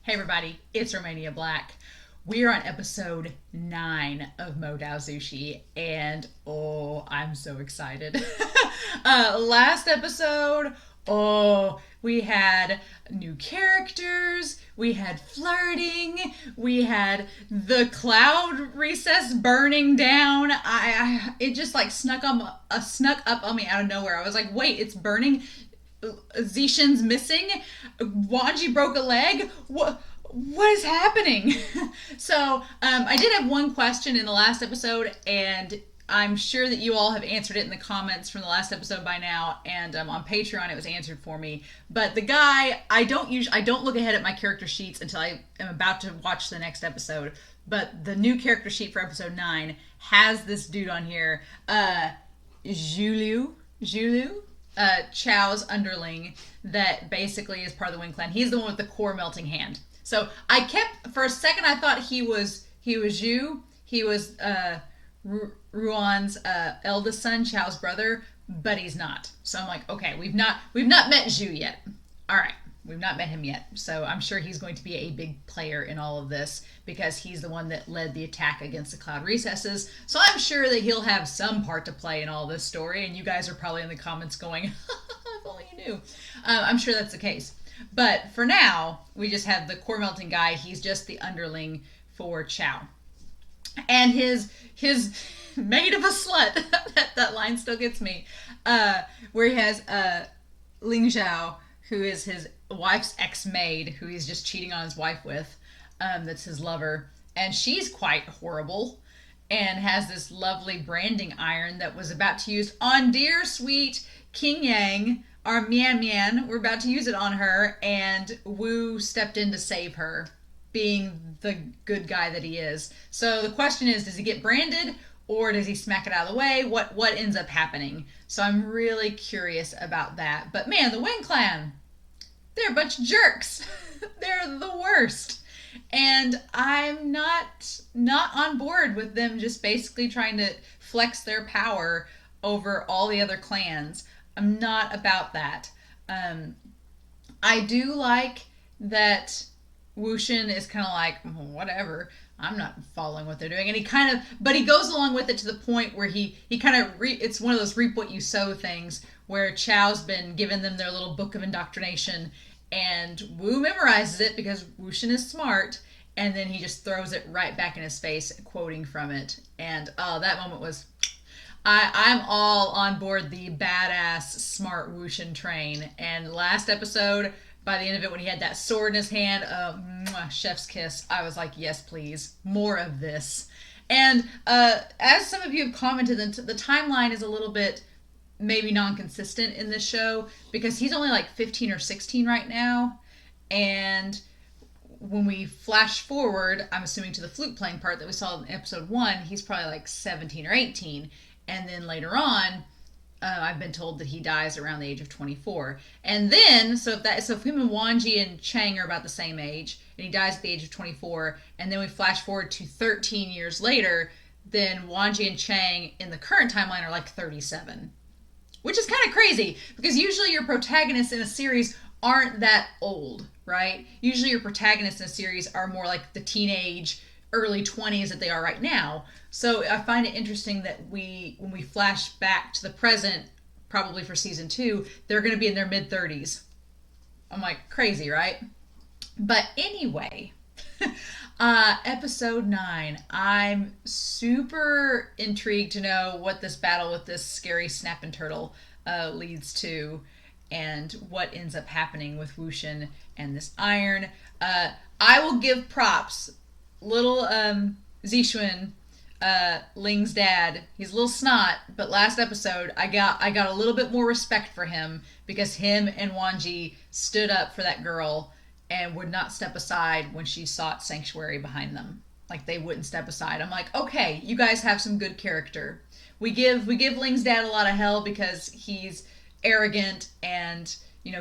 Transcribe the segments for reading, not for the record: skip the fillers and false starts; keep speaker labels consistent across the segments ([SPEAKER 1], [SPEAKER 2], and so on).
[SPEAKER 1] Hey everybody, it's Romania Black. We are on episode 9 of Modao Zushi, and oh, I'm so excited. Last episode, we had new characters, we had flirting, we had the cloud recess burning down. It just like snuck up on me out of nowhere. I was like, wait, it's burning. Zishin's missing. Wangji broke a leg. What is happening? So I did have one question in the last episode, and I'm sure that you all have answered it in the comments from the last episode by now. And on Patreon, it was answered for me. But the guy, I don't look ahead at my character sheets until I am about to watch the next episode. But the new character sheet for episode 9 has this dude on here, Zulu. Chow's underling that basically is part of the Wing clan. He's the one with the core melting hand. So I kept, for a second, I thought he was Zhu. He was Ruan's eldest son, Chow's brother, but he's not. So I'm like, okay, we've not met Zhu yet. All right, we've not met him yet. So I'm sure he's going to be a big player in all of this because he's the one that led the attack against the cloud recesses. So I'm sure that he'll have some part to play in all this story. And you guys are probably in the comments going, if only you knew. I'm sure that's the case. But for now, we just have the core melting guy. He's just the underling for Chow. And his maid of a slut, that line still gets me, where he has Ling Zhao, who is his wife's ex-maid, who he's just cheating on his wife with, that's his lover. And she's quite horrible and has this lovely branding iron that was about to use on dear sweet King Yang, our Mian Mian. We're about to use it on her, and Wu stepped in to save her, being the good guy that he is. So the question is, does he get branded or does he smack it out of the way? What ends up happening? So I'm really curious about that. But man, the Wing clan, they're a bunch of jerks. They're the worst. And I'm not on board with them just basically trying to flex their power over all the other clans. I'm not about that. I do like that Wuxian is kind of like, whatever, I'm not following what they're doing. And but he goes along with it to the point where he kind of, it's one of those reap what you sow things where Chow's been giving them their little book of indoctrination and Wu memorizes it because Wuxian is smart, and then he just throws it right back in his face, quoting from it. And that moment was, I'm all on board the badass, smart Wuxian train. And last episode, by the end of it, when he had that sword in his hand, chef's kiss, I was like, yes, please, more of this. And as some of you have commented, the timeline is a little bit maybe non-consistent in this show because he's only like 15 or 16 right now. And when we flash forward, I'm assuming to the flute playing part that we saw in episode 1, he's probably like 17 or 18. And then later on, I've been told that he dies around the age of 24. And then, so if him and Wangji and Chang are about the same age, and he dies at the age of 24, and then we flash forward to 13 years later, then Wangji and Chang in the current timeline are like 37. Which is kind of crazy, because usually your protagonists in a series aren't that old, right? Usually your protagonists in a series are more like the teenage, early 20s that they are right now. So I find it interesting that when we flash back to the present, probably for season 2, they're going to be in their mid-30s. I'm like, crazy, right? But anyway, episode 9, I'm super intrigued to know what this battle with this scary snapping turtle leads to, and what ends up happening with Wuxian and this iron. I will give props. Little Zishuan, Ling's dad, he's a little snot, but last episode I got a little bit more respect for him because him and Wangji stood up for that girl and would not step aside when she sought sanctuary behind them. Like, they wouldn't step aside. I'm like, okay, you guys have some good character. We give Ling's dad a lot of hell because he's arrogant and,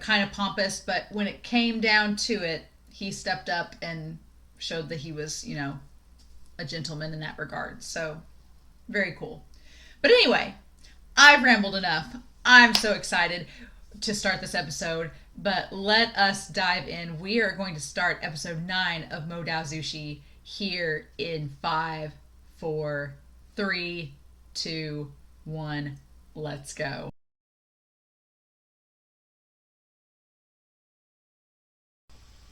[SPEAKER 1] kind of pompous, but when it came down to it, he stepped up and showed that he was, a gentleman in that regard. So, very cool. But anyway, I've rambled enough. I'm so excited. to start this episode, but let us dive in. We are going to start episode 9 of Modao Zushi here in 5, 4, 3, 2, 1. Let's go.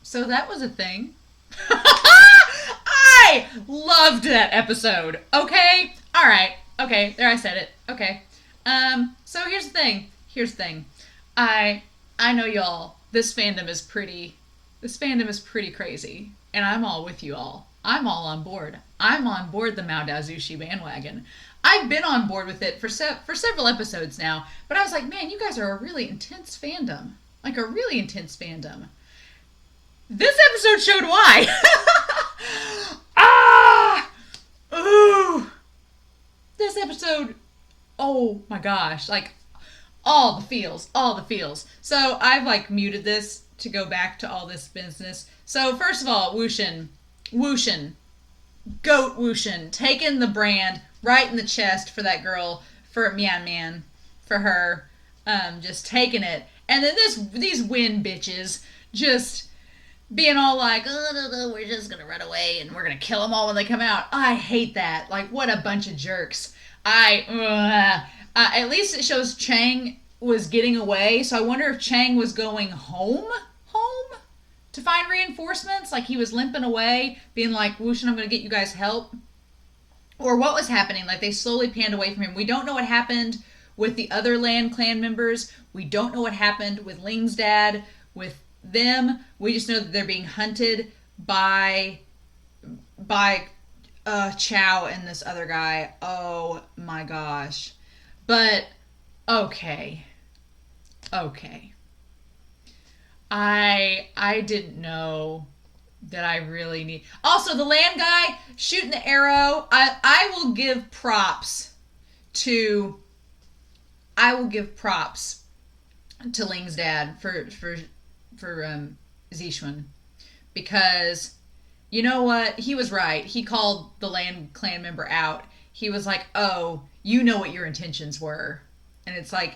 [SPEAKER 1] So that was a thing. I loved that episode. Okay? Alright. Okay, there I said it. Okay. So here's the thing. I I know y'all. This fandom is pretty crazy. And I'm all with you all. I'm all on board. I'm on board the Mao Dazushi bandwagon. I've been on board with it for several episodes now, but I was like, man, you guys are a really intense fandom. Like a really intense fandom. This episode showed why. Ah! Ooh! This episode, oh my gosh, like all the feels, all the feels. So I've like muted this to go back to all this business. So first of all, Wuxian, goat Wuxian, taking the brand right in the chest for that girl, for Mian Man, for her, just taking it. And then these win bitches just being all like, oh, no, we're just gonna run away and we're gonna kill them all when they come out. I hate that. Like, what a bunch of jerks. At least it shows Chang was getting away, so I wonder if Chang was going home to find reinforcements. Like, he was limping away, being like, Wuxin, I'm gonna get you guys help. Or what was happening. Like, they slowly panned away from him. We don't know what happened with the other Land clan members. We don't know what happened with Ling's dad, with them. We just know that they're being hunted by Chow and this other guy. Oh my gosh. But okay. I didn't know that I really need. Also, the Land guy shooting the arrow. I will give props to Ling's dad for Zishuan, because you know what, he was right. He called the Land clan member out. He was like, oh, you know what your intentions were. And it's like,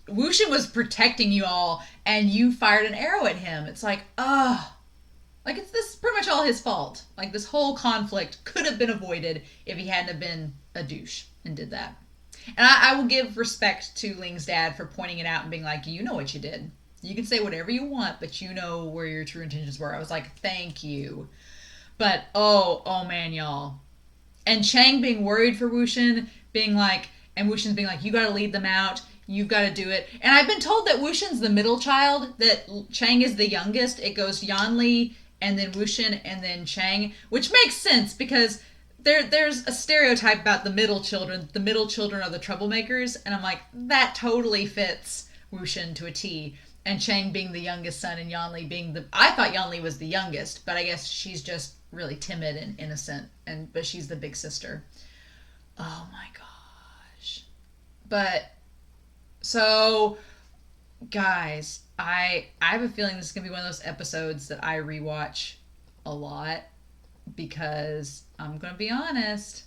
[SPEAKER 1] Wuxin was protecting you all and you fired an arrow at him. It's like, like, this is pretty much all his fault. Like, this whole conflict could have been avoided if he hadn't have been a douche and did that. And I will give respect to Ling's dad for pointing it out and being like, you know what you did. You can say whatever you want, but you know where your true intentions were. I was like, thank you. But, oh man, y'all. And Chang being worried for Wuxin, being like, and Wuxin's being like, you gotta lead them out. You've got to do it. And I've been told that Wuxin's the middle child, that Chang is the youngest. It goes Yanli, and then Wuxin, and then Chang, which makes sense because there's a stereotype about the middle children. The middle children are the troublemakers, and I'm like, that totally fits Wuxin to a T. And Chang being the youngest son, and Yanli being I thought Yanli was the youngest, but I guess she's just really timid and innocent, but she's the big sister. Oh my gosh. But so, guys, I have a feeling this is gonna be one of those episodes that I rewatch a lot, because I'm gonna be honest.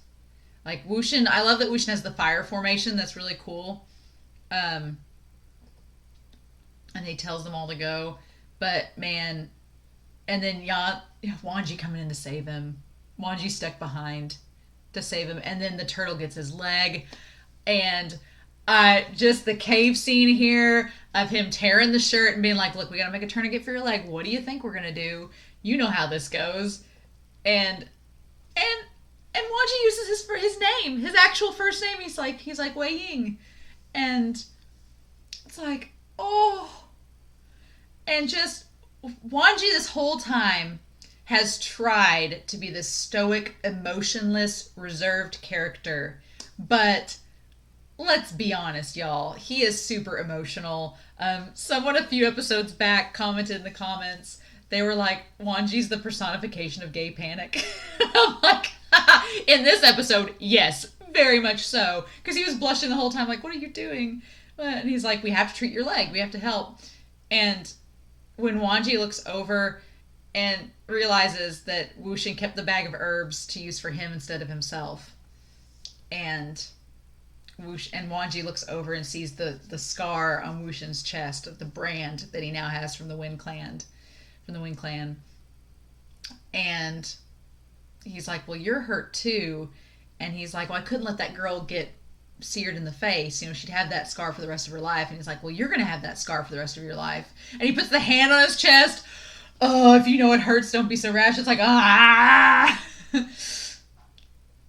[SPEAKER 1] Like, Wuxin, I love that Wuxin has the fire formation. That's really cool. And he tells them all to go. But man, and then Wangji coming in to save him. Wangji stuck behind to save him, and then the turtle gets his leg, and just the cave scene here of him tearing the shirt and being like, look, we gotta make a tourniquet for your leg. What do you think we're gonna do? You know how this goes. And Wangji uses his name, his actual first name. He's like Wei Ying. And it's like, oh. And just Wangji this whole time has tried to be this stoic, emotionless, reserved character. But let's be honest, y'all. He is super emotional. Someone a few episodes back commented in the comments. They were like, Wangji's the personification of gay panic. I'm like, in this episode, yes, very much so. Because he was blushing the whole time, like, what are you doing? And he's like, we have to treat your leg. We have to help. And when Wangji looks over and realizes that Wuxin kept the bag of herbs to use for him instead of himself, and And Wangji looks over and sees the scar on Wuxian's chest, the brand that he now has from the Wind Clan, and he's like, "Well, you're hurt too," and he's like, "Well, I couldn't let that girl get seared in the face. You know, she'd have that scar for the rest of her life." And he's like, "Well, you're gonna have that scar for the rest of your life." And he puts the hand on his chest. "Oh, if you know it hurts, don't be so rash." It's like, ah.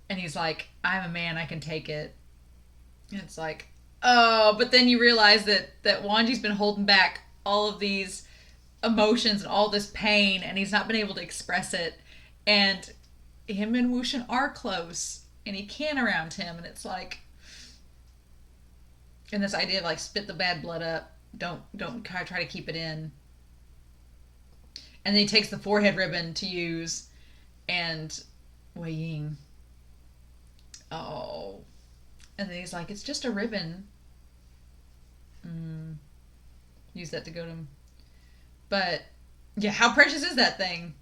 [SPEAKER 1] And he's like, "I'm a man, I can take it." And it's like, oh, but then you realize that Wanji's been holding back all of these emotions and all this pain, and he's not been able to express it. And him and Wuxian are close, and he can around him, and it's like, and this idea of like spit the bad blood up, don't try to keep it in. And then he takes the forehead ribbon to use, and Wei Ying, oh, and then he's like, "It's just a ribbon." Use that to go to him. But yeah, how precious is that thing?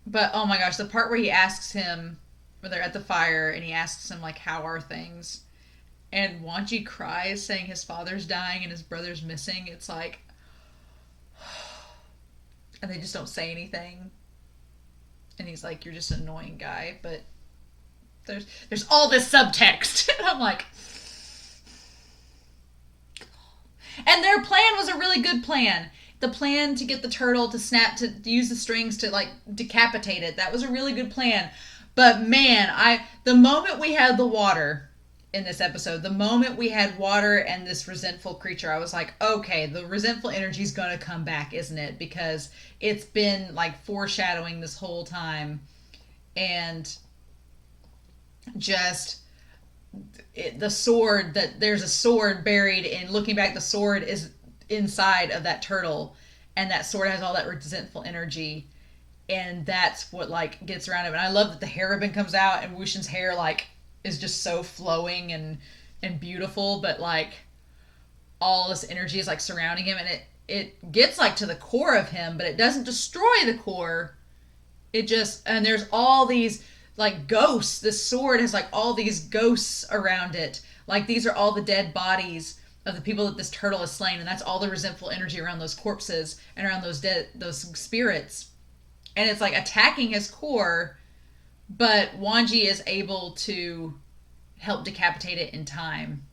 [SPEAKER 1] But oh my gosh, the part where he asks him, where they're at the fire, and he asks him like, "How are things?" And Wangji cries, saying his father's dying and his brother's missing. It's like, and they just don't say anything. And he's like, "You're just an annoying guy," but there's all this subtext. And I'm like, and their plan was a really good plan. The plan to get the turtle to snap, to use the strings to like decapitate it, that was a really good plan. But man, the moment we had the water in this episode, the moment we had water and this resentful creature, I was like, okay, the resentful energy is going to come back, isn't it? Because it's been like foreshadowing this whole time. And just the sword, that there's a sword buried in, looking back, the sword is inside of that turtle, and that sword has all that resentful energy, and that's what like gets around him. And I love that the hair ribbon comes out, and Wuxian's hair like is just so flowing and beautiful, but like all this energy is like surrounding him, and it gets like to the core of him, but it doesn't destroy the core. It just, and there's all these like ghosts. This sword has like all these ghosts around it. Like these are all the dead bodies of the people that this turtle has slain, and that's all the resentful energy around those corpses and around those spirits. And it's like attacking his core, but Wangji is able to help decapitate it in time.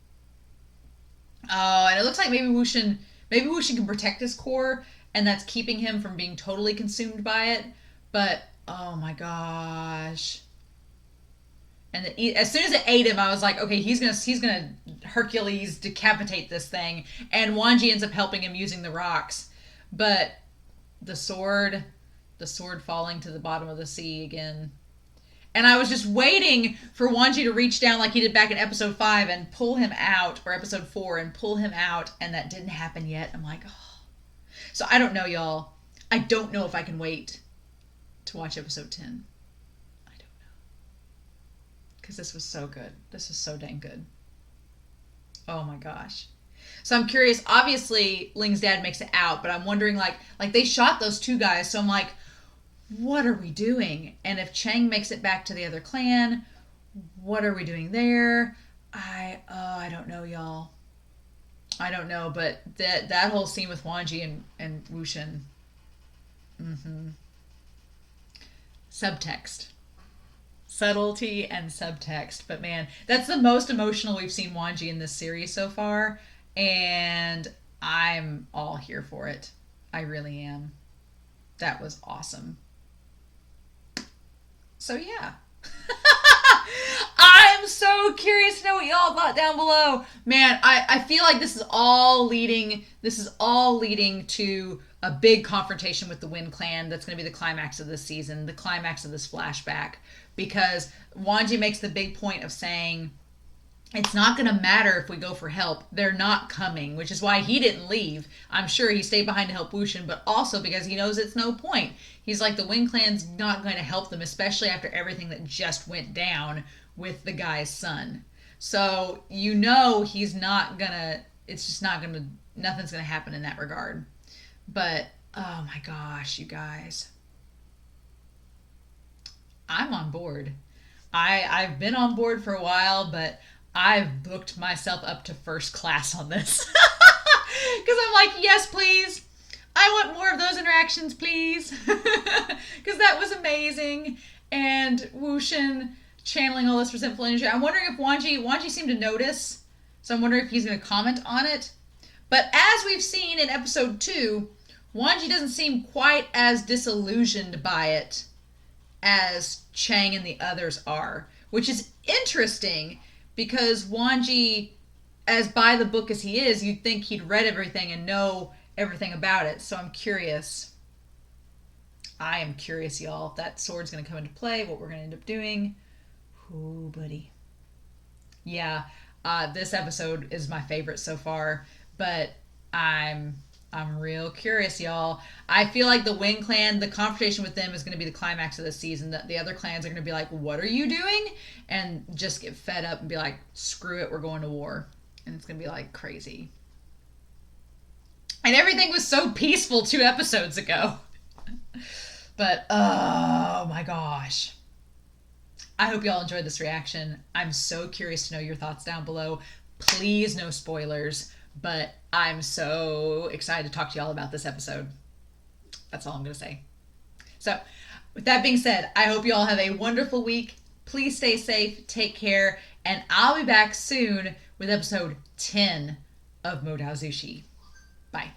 [SPEAKER 1] Oh, and it looks like maybe Wuxian can protect his core, and that's keeping him from being totally consumed by it. But oh my gosh. And as soon as it ate him, I was like, okay, he's gonna Hercules decapitate this thing. And Wangji ends up helping him using the rocks, but the sword falling to the bottom of the sea again. And I was just waiting for Wangji to reach down like he did back in episode 5 and pull him out, or episode 4 and pull him out, and that didn't happen yet. I'm like, oh. So I don't know, y'all. I don't know if I can wait to watch episode 10. Because this was so good. This was so dang good. Oh my gosh. So I'm curious. Obviously, Ling's dad makes it out, but I'm wondering, like they shot those two guys, so I'm like, what are we doing? And if Chang makes it back to the other clan, what are we doing there? I don't know, y'all. I don't know, but that whole scene with Wangji and Wuxian. Subtext. Subtlety and subtext. But man, that's the most emotional we've seen Wangji in this series so far, and I'm all here for it. I really am. That was awesome. So yeah. I'm so curious to know what y'all thought down below. Man, I feel like this is all leading to a big confrontation with the Wind Clan. That's going to be the climax of this season, the climax of this flashback, because Wangji makes the big point of saying it's not going to matter if we go for help. They're not coming, which is why he didn't leave. I'm sure he stayed behind to help Wuxian, but also because he knows it's no point. He's like, the Wind Clan's not going to help them, especially after everything that just went down with the guy's son. So he's not going to, it's just not going to, nothing's going to happen in that regard. But, oh my gosh, you guys. I'm on board. I've been on board for a while, but I've booked myself up to first class on this. Because I'm like, yes, please. I want more of those interactions, please. Because that was amazing. And Wuxian channeling all this resentful energy. I'm wondering if Wangji seemed to notice. So I'm wondering if he's going to comment on it. But as we've seen in episode 2, Wangji doesn't seem quite as disillusioned by it as Chang and the others are. Which is interesting because Wangji, as by the book as he is, you'd think he'd read everything and know everything about it. So I'm curious. I am curious, y'all. If that sword's going to come into play, what we're going to end up doing. Oh, buddy. Yeah, this episode is my favorite so far, but I'm real curious, y'all. I feel like the Wing Clan, the confrontation with them is going to be the climax of the season. The other clans are going to be like, what are you doing? And just get fed up and be like, screw it, we're going to war. And it's going to be like crazy. And everything was so peaceful 2 episodes ago. But, oh my gosh. I hope y'all enjoyed this reaction. I'm so curious to know your thoughts down below. Please, no spoilers. But I'm so excited to talk to y'all about this episode. That's all I'm going to say. So, with that being said, I hope you all have a wonderful week. Please stay safe, take care, and I'll be back soon with episode 10 of Modao Zushi. Bye.